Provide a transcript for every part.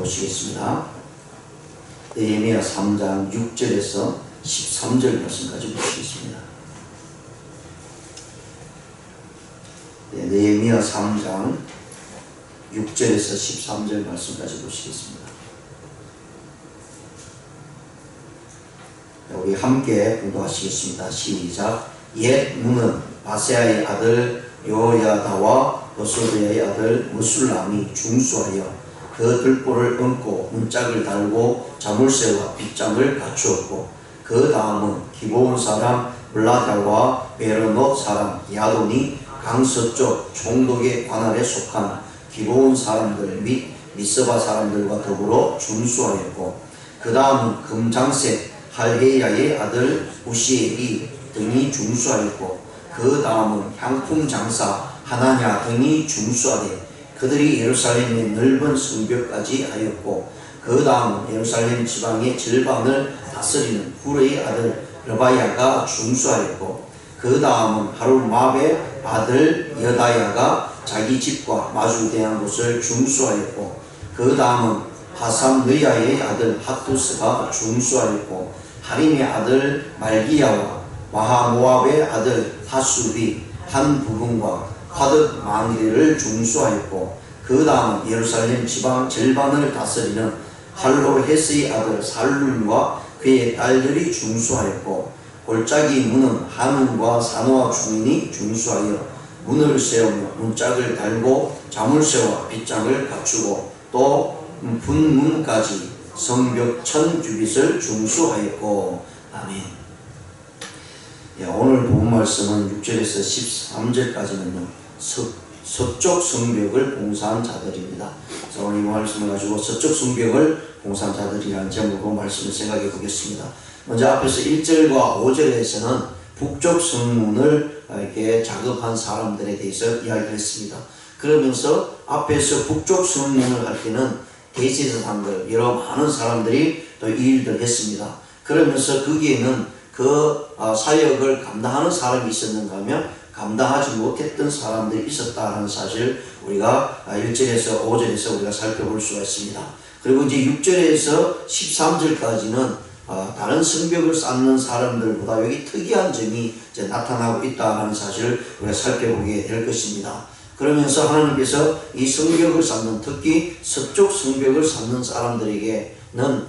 보시겠습니다. 느헤미야 3장 6절에서 13절 말씀까지 보시겠습니다. 느헤미야 3장 6절에서 13절 말씀까지 보시겠습니다. 우리 함께 공부하시겠습니다. 시작. 옛 문은 바세아의 아들 여호야다와 버소드의 아들 무술람이 중수하여 그 들보를 얹고 문짝을 달고 자물쇠와 빗장을 갖추었고, 그 다음은 기브온 사람 블라달과 베르노 사람 야돈이 강서쪽 총독의 관할에 속한 기브온 사람들 및 미스바 사람들과 더불어 중수하였고, 그 다음은 금장색 할헤야의 아들 우시엘이 등이 중수하였고, 그 다음은 향품 장사 하나냐 등이 중수하되 그들이 예루살렘의 넓은 성벽까지 하였고, 그 다음은 예루살렘 지방의 절반을 다스리는 훌의 아들 르바야가 중수하였고, 그 다음은 하룻마베 아들 여다야가 자기 집과 마주대한 곳을 중수하였고, 그 다음은 하삼느야의 아들 하투스가 중수하였고, 하림의 아들 말기야와 마하모압의 아들 하수비 한 부분과 화득 망리를 중수하였고, 그 다음 예루살렘 지방 절반을 다스리는 할로헤스의 아들 살룬과 그의 딸들이 중수하였고, 골짜기 문은 한운과 산호와 중인이 중수하여 문을 세우며 문짝을 달고 자물쇠와 빗장을 갖추고, 또 분문까지 성벽 1000규빗을 중수하였고. 아멘. 오늘 본 말씀은 6절에서 13절까지는요 서쪽 성벽을 봉사한 자들입니다. 그래서 오늘 이 말씀을 가지고 서쪽 성벽을 봉사한 자들이라는 제목으로 말씀을 생각해 보겠습니다. 먼저 앞에서 1절과 5절에서는 북쪽 성문을 이렇게 작업한 사람들에 대해서 이야기를 했습니다. 그러면서 앞에서 북쪽 성문을 할 때는 대제사장들 여러 많은 사람들이 또 이 일들을 했습니다. 그러면서 거기에는 그 사역을 감당하는 사람이 있었는가 하면 감당하지 못했던 사람들이 있었다는 사실 우리가 1절에서 5절에서 우리가 살펴볼 수가 있습니다. 그리고 이제 6절에서 13절까지는 다른 성벽을 쌓는 사람들보다 여기 특이한 점이 이제 나타나고 있다는 사실을 우리가 살펴보게 될 것입니다. 그러면서 하나님께서 이 성벽을 쌓는, 특히 서쪽 성벽을 쌓는 사람들에게는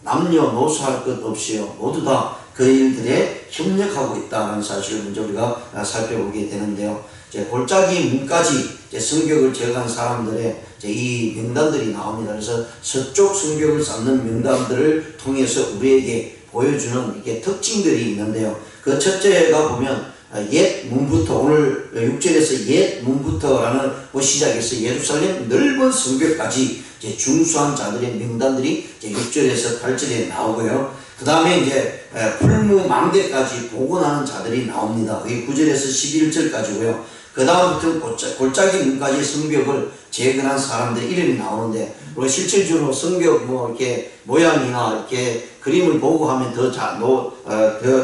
남녀노소할 것 없이요 모두 다 그 일들에 협력하고 있다는 사실을 먼저 우리가 살펴보게 되는데요. 이제 골짜기 문까지 이제 성벽을 제거한 사람들의 이제 이 명단들이 나옵니다. 그래서 서쪽 성벽을 쌓는 명단들을 통해서 우리에게 보여주는 이게 특징들이 있는데요. 그 첫째가 보면 옛 문부터, 오늘 6절에서 옛 문부터라는 시작해서 예루살렘 넓은 성벽까지 이제 중수한 자들의 명단들이 이제 6절에서 8절에 나오고요. 그 다음에 이제 풀무망대까지 복원하는 자들이 나옵니다. 그게 9절에서 11절까지고요. 그 다음부터 골짜기 문까지 성벽을 재건한 사람들의 이름이 나오는데, 우리가 실질적으로 성벽 이렇게 모양이나 이렇게 그림을 보고 하면 더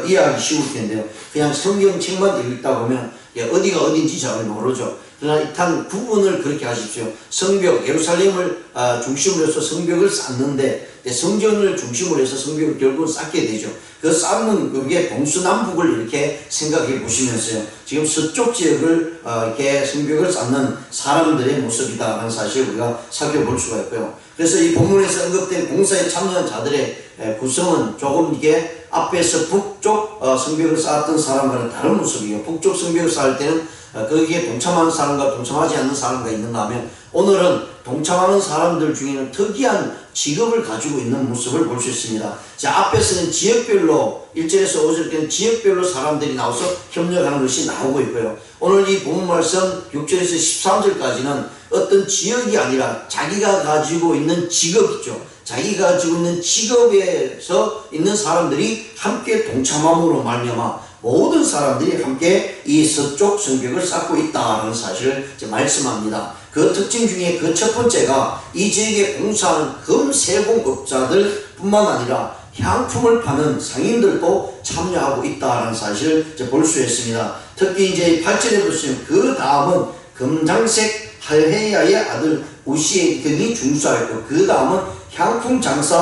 이해하기 쉬울 텐데요. 그냥 성경책만 읽다 보면 어디가 어딘지 잘 모르죠. 그러나 일단 구분을 그렇게 하십시오. 성벽, 예루살렘을 중심으로 해서 성벽을 쌓는데, 성전을 중심으로 해서 성벽을 결국은 쌓게 되죠. 그 쌓는 그게 동서남북을 이렇게 생각해 보시면서요, 지금 서쪽 지역을 이렇게 성벽을 쌓는 사람들의 모습이다라는 사실을 우리가 살펴볼 수가 있고요. 그래서 이 본문에서 언급된 공사에 참여한 자들의 구성은 조금 이게 앞에서 북쪽 성벽을 쌓았던 사람과는 다른 모습이에요. 북쪽 성벽을 쌓을 때는 거기에 동참하는 사람과 동참하지 않는 사람과 있는가 하면, 오늘은 동참하는 사람들 중에는 특이한 직업을 가지고 있는 모습을 볼 수 있습니다. 자, 앞에서는 지역별로 1절에서 5절까지는 지역별로 사람들이 나와서 협력하는 것이 나오고 있고요. 오늘 이 본문 말씀 6절에서 13절까지는 어떤 지역이 아니라 자기가 가지고 있는 직업이죠. 자기가 가지고 있는 직업에서 있는 사람들이 함께 동참함으로 말미암아 모든 사람들이 함께 이 서쪽 성벽을 쌓고 있다는 사실을 이제 말씀합니다. 그 특징 중에 그 첫 번째가 이 지역에 봉사하는 금세공업자들 뿐만 아니라 향품을 파는 상인들도 참여하고 있다는 사실을 이제 볼 수 있습니다. 특히 이제 8절에 보시면 그 다음은 금장색 할헤야의 아들 우시의 등이 중수하였고 그 다음은 향품 장사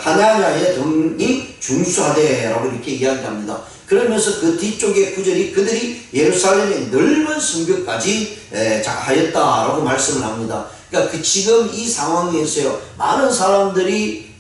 하나냐의 등이 중수하되라고 이렇게 이야기합니다. 그러면서 그 뒤쪽의 구절이 그들이 예루살렘의 넓은 성벽까지 하였다라고 말씀을 합니다. 그러니까 지금 이 상황에서요, 많은 사람들이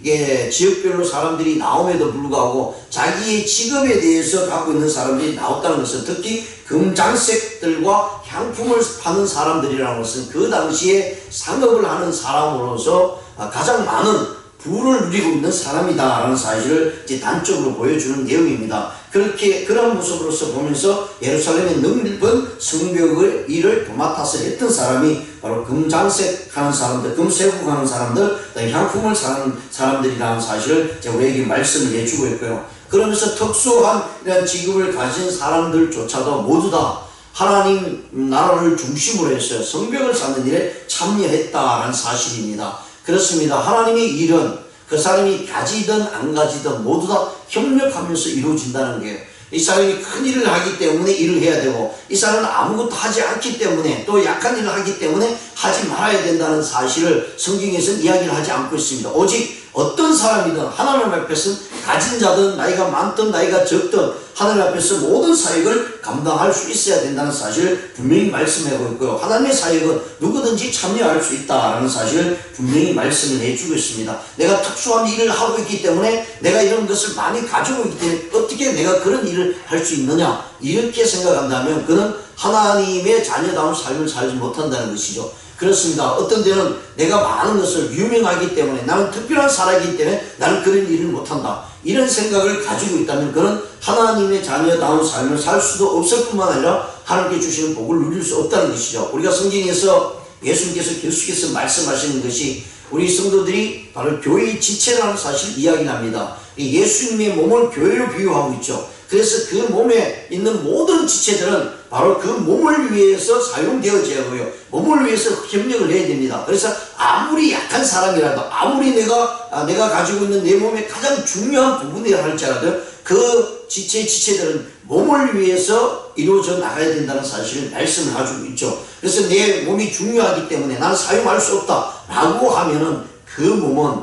지역별로 사람들이 나옴에도 불구하고 자기의 직업에 대해서 갖고 있는 사람들이 나왔다는 것은, 특히 금장색들과 향품을 파는 사람들이라는 것은 그 당시에 상업을 하는 사람으로서 가장 많은 부를 누리고 있는 사람이다라는 사실을 이제 단적으로 보여주는 내용입니다. 그런 모습으로서 보면서 예루살렘의 넓은 성벽의 일을 도맡아서 했던 사람이 바로 금장색 하는 사람들, 금세국 하는 사람들, 향품을 사는 사람들이라는 사실을 우리에게 말씀을 해주고 있고요. 그러면서 특수한 이런 직업을 가진 사람들조차도 모두 다 하나님 나라를 중심으로 해서 성벽을 쌓는 일에 참여했다라는 사실입니다. 그렇습니다. 하나님의 일은 그 사람이 가지든 안 가지든 모두 다 협력하면서 이루어진다는 거예요. 이 사람이 큰 일을 하기 때문에 일을 해야 되고, 이 사람은 아무것도 하지 않기 때문에, 또 약한 일을 하기 때문에 하지 말아야 된다는 사실을 성경에서는 이야기를 하지 않고 있습니다. 오직 어떤 사람이든 하나님 앞에서는 가진 자든 나이가 많든 나이가 적든 하나님 앞에서 모든 사역을 감당할 수 있어야 된다는 사실을 분명히 말씀하고 있고요. 하나님의 사역은 누구든지 참여할 수 있다는 사실을 분명히 말씀을 해주고 있습니다. 내가 특수한 일을 하고 있기 때문에, 내가 이런 것을 많이 가지고 있기 때문에 어떻게 내가 그런 일을 할 수 있느냐, 이렇게 생각한다면 그는 하나님의 자녀다운 삶을 살지 못한다는 것이죠. 그렇습니다. 어떤 데는 내가 많은 것을 유명하기 때문에, 나는 특별한 사람이기 때문에 나는 그런 일을 못한다, 이런 생각을 가지고 있다면 그는 하나님의 자녀다운 삶을 살 수도 없을 뿐만 아니라 하나님께 주시는 복을 누릴 수 없다는 것이죠. 우리가 성경에서 예수님께서 계속해서 말씀하시는 것이 우리 성도들이 바로 교회의 지체라는 사실을 이야기합니다. 예수님의 몸을 교회로 비유하고 있죠. 그래서 그 몸에 있는 모든 지체들은 바로 그 몸을 위해서 사용되어져야 하고요, 몸을 위해서 협력을 해야 됩니다. 그래서 아무리 약한 사람이라도, 아무리 내가 가지고 있는 내 몸의 가장 중요한 부분이라 할지라도 그 지체들은 몸을 위해서 이루어져 나가야 된다는 사실을 말씀을 해주고 있죠. 그래서 내 몸이 중요하기 때문에 나는 사용할 수 없다 라고 하면은 그 몸은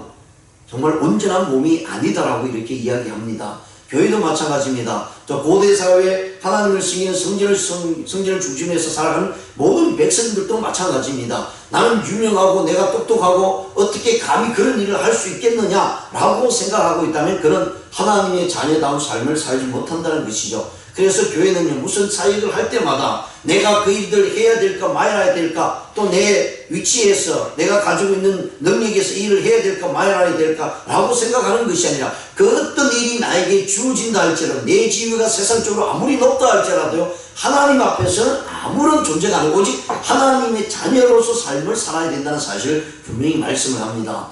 정말 온전한 몸이 아니다라고 이렇게 이야기합니다. 교회도 마찬가지입니다. 저 고대사회에 하나님을 섬기는 성전을 중심에서 살아가는 모든 백성들도 마찬가지입니다. 나는 유명하고 내가 똑똑하고 어떻게 감히 그런 일을 할 수 있겠느냐라고 생각하고 있다면 그는 하나님의 자녀다운 삶을 살지 못한다는 것이죠. 그래서 교회는요, 무슨 사역을 할 때마다 내가 그 일들을 해야 될까 말아야 될까, 또 내 위치에서 내가 가지고 있는 능력에서 일을 해야 될까 말아야 될까 라고 생각하는 것이 아니라, 그 어떤 일이 나에게 주어진다 할지라도, 내 지위가 세상적으로 아무리 높다 할지라도요, 하나님 앞에서는 아무런 존재가 아니고 오직 하나님의 자녀로서 삶을 살아야 된다는 사실을 분명히 말씀을 합니다.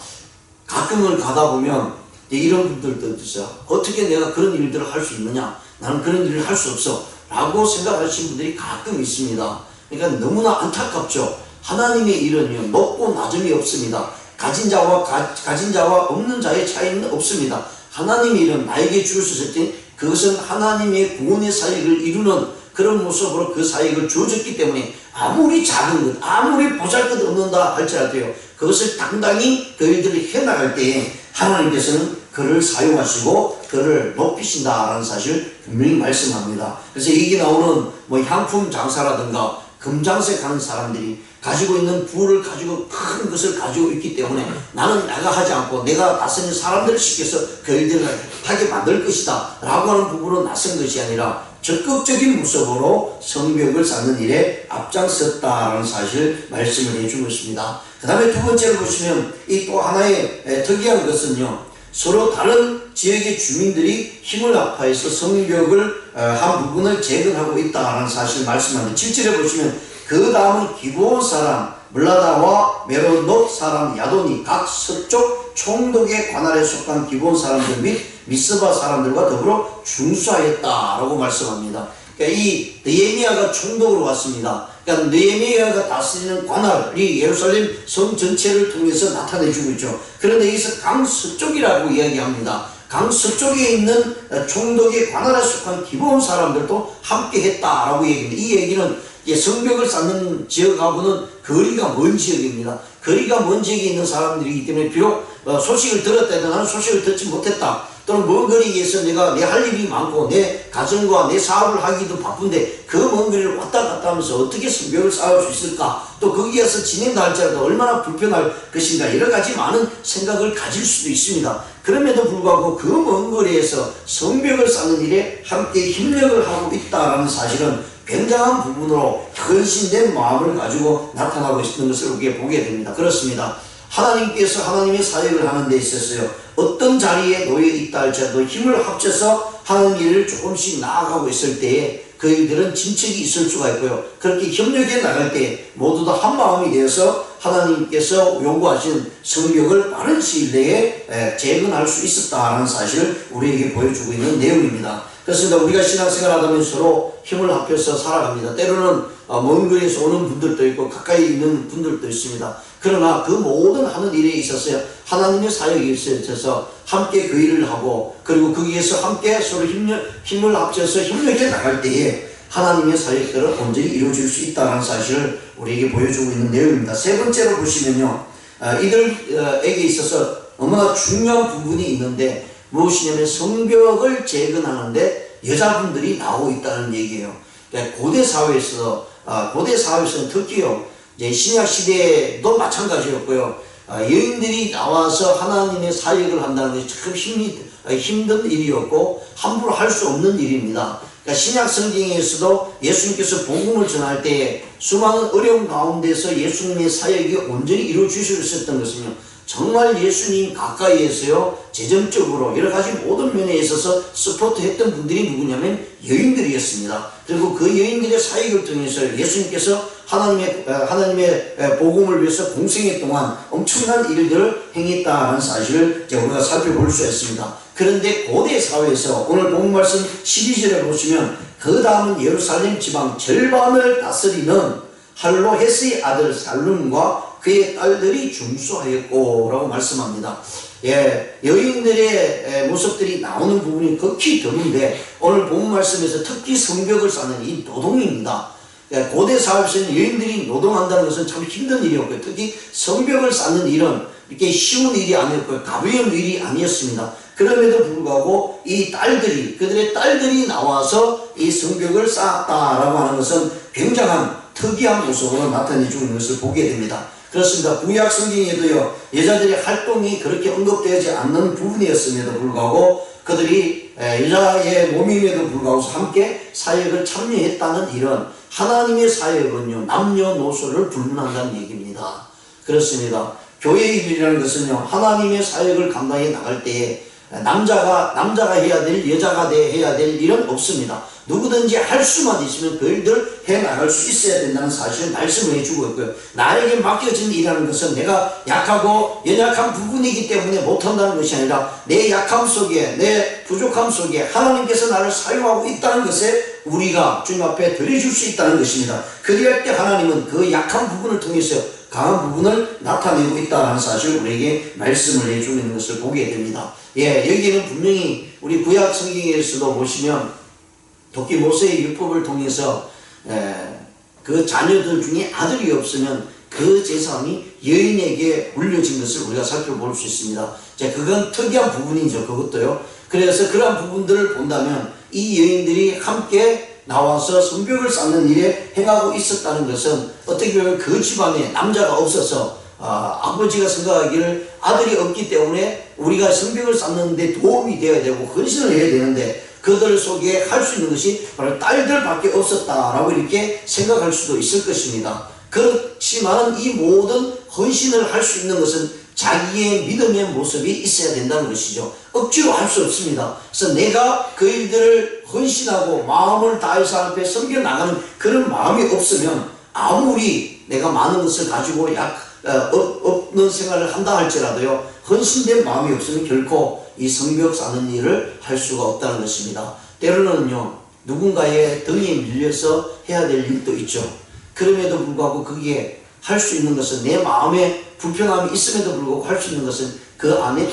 가끔은 가다 보면 이런 분들도 있어요. 어떻게 내가 그런 일들을 할 수 있느냐, 나는 그런 일을 할 수 없어 라고 생각하시는 분들이 가끔 있습니다. 그러니까 너무나 안타깝죠. 하나님의 일은요, 높고 낮음이 없습니다. 가진 자와 없는 자의 차이는 없습니다. 하나님의 일은 나에게 주셨을 때 그것은 하나님의 구원의 사역을 이루는 그런 모습으로 그 사역을 주어졌기 때문에, 아무리 작은 것, 아무리 보잘것없는다 할지라도요, 그것을 당당히 그 일들을 해나갈 때에 하나님께서는 그를 사용하시고 그를 높이신다라는 사실을 분명히 말씀합니다. 그래서 여기 나오는 향품 장사라든가 금장색 하는 사람들이 가지고 있는 부를 가지고 큰 것을 가지고 있기 때문에 나는 내가 하지 않고 내가 낯선 사람들을 시켜서 그 일들을 하게 만들 것이다 라고 하는 부분으로 나선 것이 아니라 적극적인 모습으로 성벽을 쌓는 일에 앞장섰다라는 사실을 말씀을 해주고 있습니다. 그 다음에 두 번째로 보시면 이 또 하나의 특이한 것은요, 서로 다른 지역의 주민들이 힘을 합하여서 성벽을 한 부분을 재건하고 있다는 사실을 말씀합니다. 7절에 보시면 그 다음은 기브온 사람 물라다와 메로노 사람 야돈이 각 서쪽 총독의 관할에 속한 기브온 사람들 및 미스바 사람들과 더불어 중수하였다라고 말씀합니다. 그러니까 이 느헤미야가 총독으로 왔습니다. 그러니까 느헤미야가 다스리는 관할이 예루살렘 성 전체를 통해서 나타내주고 있죠. 그런데 여기서 강서쪽이라고 이야기합니다. 강서쪽에 있는 총독의 관할에 속한 기브온 사람들도 함께 했다라고 얘기합니다. 이 얘기는 성벽을 쌓는 지역하고는 거리가 먼 지역입니다. 거리가 먼 지역에 있는 사람들이기 때문에 비록 소식을 들었다 해도 나는 소식을 듣지 못했다, 또는 먼 거리에서 내가 내 할 일이 많고 내 가정과 내 사업을 하기도 바쁜데 그 먼 거리를 왔다 갔다 하면서 어떻게 성벽을 쌓을 수 있을까, 또 거기에서 지낸다 할지라도 얼마나 불편할 것인가, 여러 가지 많은 생각을 가질 수도 있습니다. 그럼에도 불구하고 그 먼 거리에서 성벽을 쌓는 일에 함께 협력을 하고 있다는 사실은 굉장한 부분으로 헌신된 마음을 가지고 나타나고 있는 것을 우리가 보게 됩니다. 그렇습니다. 하나님께서 하나님의 사역을 하는 데 있어서요, 어떤 자리에 놓여 있다 할지라도 힘을 합쳐서 하는 일을 조금씩 나아가고 있을 때에 그 일들은 진척이 있을 수가 있고요, 그렇게 협력해 나갈 때 모두 다 한 마음이 되어서 하나님께서 요구하신 성벽을 빠른 시일 내에 재건할 수 있었다는 사실을 우리에게 보여주고 있는 내용입니다. 그렇습니다. 우리가 신앙생활 하다 보면 서로 힘을 합해서 살아갑니다. 때로는 먼 거리에서 오는 분들도 있고 가까이 있는 분들도 있습니다. 그러나 그 모든 하는 일에 있어서 하나님의 사역에 있어서 함께 그 일을 하고, 그리고 거기에서 함께 서로 힘을 합쳐서 협력해 나갈 때에 하나님의 사역들은 온전히 이루어질 수 있다는 사실을 우리에게 보여주고 있는 내용입니다. 세 번째로 보시면요, 이들에게 있어서 너무나 중요한 부분이 있는데 무엇이냐면 성벽을 재건하는데 여자분들이 나오고 있다는 얘기예요. 고대 사회에서는 특히요, 이제 신약 시대도 마찬가지였고요, 여인들이 나와서 하나님의 사역을 한다는 것이 참 힘든 일이었고 함부로 할 수 없는 일입니다. 그러니까 신약 성경에서도 예수님께서 복음을 전할 때 수많은 어려움 가운데서 예수님의 사역이 온전히 이루어질 수 있었던 것은요, 정말 예수님 가까이에서요, 재정적으로 여러 가지 모든 면에 있어서 서포트했던 분들이 누구냐면 여인들이었습니다. 그리고 그 여인들의 사역을 통해서 예수님께서 하나님의 복음을 위해서 공생애 동안 엄청난 일들을 행했다는 사실을 우리가 살펴볼 수 있습니다. 그런데 고대 사회에서 오늘 본문 말씀 12절에 보시면 그 다음은 예루살렘 지방 절반을 다스리는 할로헤스의 아들 살룸과 그의 딸들이 중수하였고 라고 말씀합니다. 여인들의 모습들이 나오는 부분이 극히 드문데 오늘 본문 말씀에서 특히 성벽을 쌓는 이 노동입니다. 고대 사회에서는 여인들이 노동한다는 것은 참 힘든 일이었고요, 특히 성벽을 쌓는 일은 이렇게 쉬운 일이 아니었고요, 가벼운 일이 아니었습니다. 그럼에도 불구하고 그들의 딸들이 나와서 이 성벽을 쌓았다라고 하는 것은 굉장한 특이한 모습으로 나타내주고 있는 것을 보게 됩니다. 그렇습니다. 구약 성경에도요, 여자들의 활동이 그렇게 언급되지 않는 부분이었음에도 불구하고 그들이 여자의 몸임에도 불구하고 함께 사역을 참여했다는 일은 하나님의 사역은요, 남녀노소를 불문한다는 얘기입니다. 그렇습니다. 교회의 일이라는 것은요, 하나님의 사역을 감당해 나갈 때에 남자가 해야 될, 여자가 해야 될 일은 없습니다. 누구든지 할 수만 있으면 그 일들 해 나갈 수 있어야 된다는 사실을 말씀을 해주고 있고요. 나에게 맡겨진 일이라는 것은 내가 약하고 연약한 부분이기 때문에 못한다는 것이 아니라 내 약함 속에, 내 부족함 속에 하나님께서 나를 사용하고 있다는 것에 우리가 주님 앞에 드려줄 수 있다는 것입니다. 그리할 때 하나님은 그 약한 부분을 통해서 강한 부분을 나타내고 있다는 사실을 우리에게 말씀을 해주는 것을 보게 됩니다. 여기에는 분명히 우리 구약 성경에서도 보시면 특히 모세의 율법을 통해서 그 자녀들 중에 아들이 없으면 그 재산이 여인에게 물려진 것을 우리가 살펴볼 수 있습니다. 그건 특이한 부분이죠. 그것도요. 그래서 그러한 부분들을 본다면 이 여인들이 함께 나와서 성벽을 쌓는 일에 행하고 있었다는 것은 어떻게 보면 그 집안에 남자가 없어서 아버지가 생각하기를 아들이 없기 때문에 우리가 성벽을 쌓는 데 도움이 되어야 되고 헌신을 해야 되는데 그들 속에 할 수 있는 것이 바로 딸들밖에 없었다라고 이렇게 생각할 수도 있을 것입니다. 그렇지만 이 모든 헌신을 할 수 있는 것은 자기의 믿음의 모습이 있어야 된다는 것이죠. 억지로 할 수 없습니다. 그래서 내가 그 일들을 헌신하고 마음을 다해서 앞에 섬겨 나가는 그런 마음이 없으면 아무리 내가 많은 것을 가지고 없는 생활을 한다 할지라도요, 헌신된 마음이 없으면 결코 이 성벽 쌓는 일을 할 수가 없다는 것입니다. 때로는요, 누군가의 등에 밀려서 해야 될 일도 있죠. 그럼에도 불구하고 거기에 할 수 있는 것은 내 마음에 불편함이 있음에도 불구하고 할 수 있는 것은 그 안에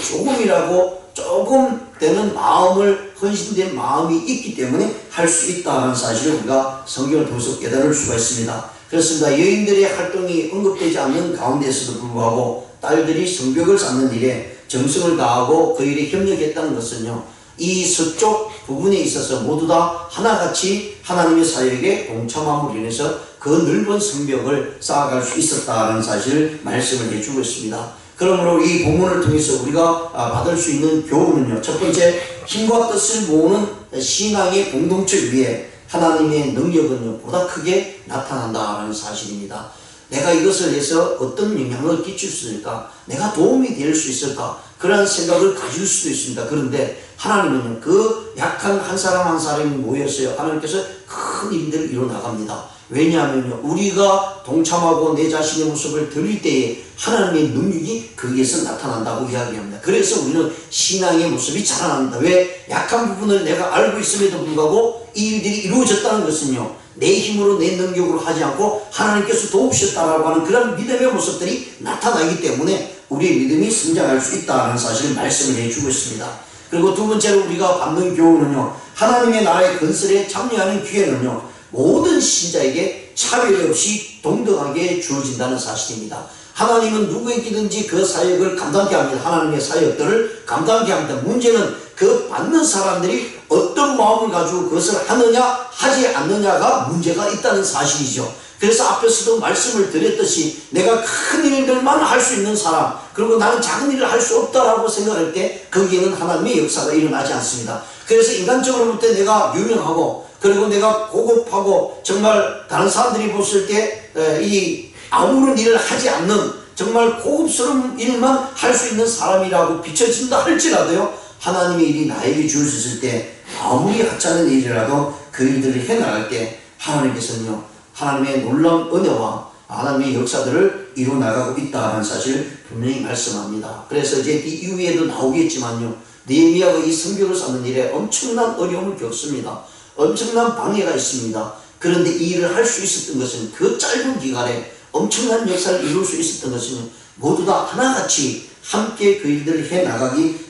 조금 되는 마음을, 헌신된 마음이 있기 때문에 할 수 있다는 사실을 우리가 성경을 통해서 깨달을 수가 있습니다. 그렇습니다. 여인들의 활동이 언급되지 않는 가운데에서도 불구하고 딸들이 성벽을 쌓는 일에 정성을 다하고 그 일에 협력했다는 것은요, 이 서쪽 부분에 있어서 모두 다 하나같이 하나님의 사역에 동참함으로 인해서 그 넓은 성벽을 쌓아갈 수 있었다는 사실을 말씀을 해주고 있습니다. 그러므로 이 본문을 통해서 우리가 받을 수 있는 교훈은요, 첫 번째, 힘과 뜻을 모으는 신앙의 공동체 위에 하나님의 능력은요, 보다 크게 나타난다는 사실입니다. 내가 이것을 해서 어떤 영향을 끼칠 수 있을까? 내가 도움이 될 수 있을까? 그런 생각을 가질 수도 있습니다. 그런데 하나님은 그 약한 한 사람 한 사람이 모였어요. 하나님께서 큰 일들을 이뤄나갑니다. 왜냐하면 우리가 동참하고 내 자신의 모습을 드릴 때에 하나님의 능력이 거기에서 나타난다고 이야기합니다. 그래서 우리는 신앙의 모습이 자라납니다. 왜? 약한 부분을 내가 알고 있음에도 불구하고 이 일들이 이루어졌다는 것은요, 내 힘으로 내 능력으로 하지 않고 하나님께서 도우셨다라고 하는 그런 믿음의 모습들이 나타나기 때문에 우리의 믿음이 성장할 수 있다는 사실을 말씀을 해주고 있습니다. 그리고 두 번째로 우리가 받는 교훈은요, 하나님의 나라의 건설에 참여하는 기회는요, 모든 신자에게 차별 없이 동등하게 주어진다는 사실입니다. 하나님은 누구에게든지 그 사역을 감당케 합니다. 하나님의 사역들을 감당케 합니다. 문제는 그 받는 사람들이 어떤 마음을 가지고 그것을 하느냐 하지 않느냐가 문제가 있다는 사실이죠. 그래서 앞에서도 말씀을 드렸듯이 내가 큰 일들만 할 수 있는 사람, 그리고 나는 작은 일을 할 수 없다라고 생각할 때 거기에는 하나님의 역사가 일어나지 않습니다. 그래서 인간적으로 볼 때 내가 유명하고, 그리고 내가 고급하고, 정말 다른 사람들이 봤을 때 이 아무런 일을 하지 않는 정말 고급스러운 일만 할 수 있는 사람이라고 비춰진다 할지라도요, 하나님의 일이 나에게 주어졌을 때 아무리 하찮은 일이라도 그 일들을 해나갈 때 하나님께서는요, 하나님의 놀라운 은혜와 하나님의 역사들을 이루어나가고 있다는 사실을 분명히 말씀합니다. 그래서 이제 이 이후에도 나오겠지만요, 느헤미야가 이 성벽을 쌓는 일에 엄청난 어려움을 겪습니다. 엄청난 방해가 있습니다. 그런데 이 일을 할 수 있었던 것은, 그 짧은 기간에 엄청난 역사를 이룰 수 있었던 것은 모두 다 하나같이 함께 그 일들을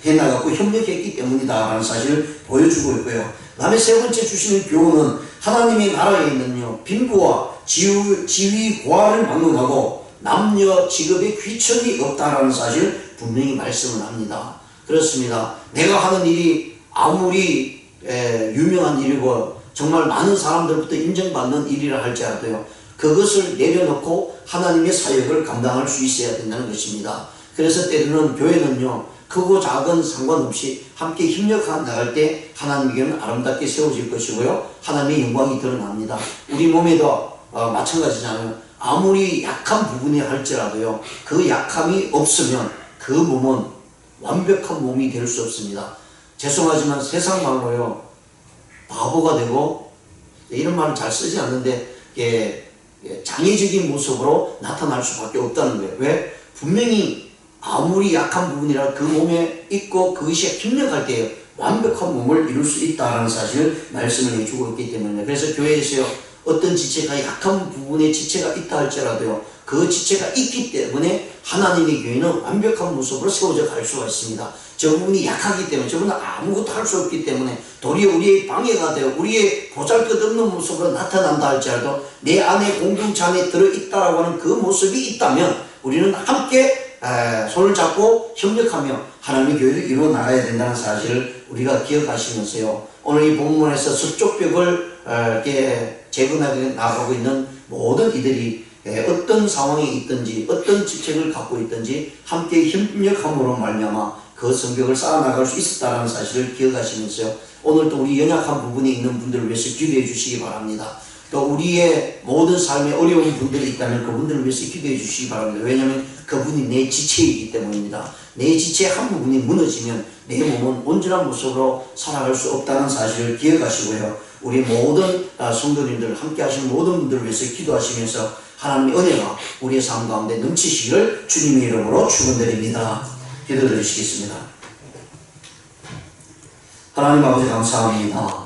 해나가고 협력했기 때문이다라는 사실을 보여주고 있고요. 그 다음에 세 번째 주시는 교훈은 하나님의 나라에 있는요, 빈부와 지위 고하를 막론하고 남녀 직업에 귀천이 없다라는 사실을 분명히 말씀을 합니다. 그렇습니다. 내가 하는 일이 아무리 유명한 일이고 정말 많은 사람들부터 인정받는 일이라 할지라도요, 그것을 내려놓고 하나님의 사역을 감당할 수 있어야 된다는 것입니다. 그래서 때로는 교회는요, 크고 작은 상관없이 함께 협력해 나갈 때 하나님께는 아름답게 세워질 것이고요, 하나님의 영광이 드러납니다. 우리 몸에도 마찬가지잖아요. 아무리 약한 부분이 할지라도요, 그 약함이 없으면 그 몸은 완벽한 몸이 될 수 없습니다. 죄송하지만 세상 말로요, 바보가 되고, 이런 말은 잘 쓰지 않는데 장애적인 모습으로 나타날 수밖에 없다는 거예요. 왜? 분명히 아무리 약한 부분이라 그 몸에 있고 그것이 협력할 때 완벽한 몸을 이룰 수 있다는 사실을 말씀을 해주고 있기 때문에, 그래서 교회에서요, 어떤 지체가 약한 부분에 지체가 있다 할지라도요, 그 지체가 있기 때문에 하나님의 교회는 완벽한 모습으로 세워져 갈 수가 있습니다. 저 부분이 약하기 때문에, 저분은 아무것도 할 수 없기 때문에 도리어 우리의 방해가 되어 우리의 보잘것없는 모습으로 나타난다 할지라도 내 안에 공동체 안에 들어있다라고 하는 그 모습이 있다면 우리는 함께 손을 잡고 협력하며 하나님의 교회를 이루어 나가야 된다는 사실을 우리가 기억하시면서요, 오늘 이 본문에서 서쪽 벽을 이렇게 재건하게 나가고 있는 모든 이들이 어떤 상황에 있든지 어떤 직책을 갖고 있든지 함께 협력함으로 말미암아 그 성벽을 쌓아나갈 수 있었다는 사실을 기억하시면서요, 오늘도 우리 연약한 부분에 있는 분들을 위해서 기도해 주시기 바랍니다. 또 우리의 모든 삶에 어려운 분들이 있다면 그분들을 위해서 기도해 주시기 바랍니다. 왜냐하면 그분이 내 지체이기 때문입니다. 내 지체 한 부분이 무너지면 내 몸은 온전한 모습으로 살아갈 수 없다는 사실을 기억하시고요, 우리 모든 성도님들, 함께 하시는 모든 분들을 위해서 기도하시면서 하나님의 은혜가 우리의 삶 가운데 넘치시기를 주님의 이름으로 축원드립니다. 기도드리시겠습니다. 하나님 아버지 감사합니다.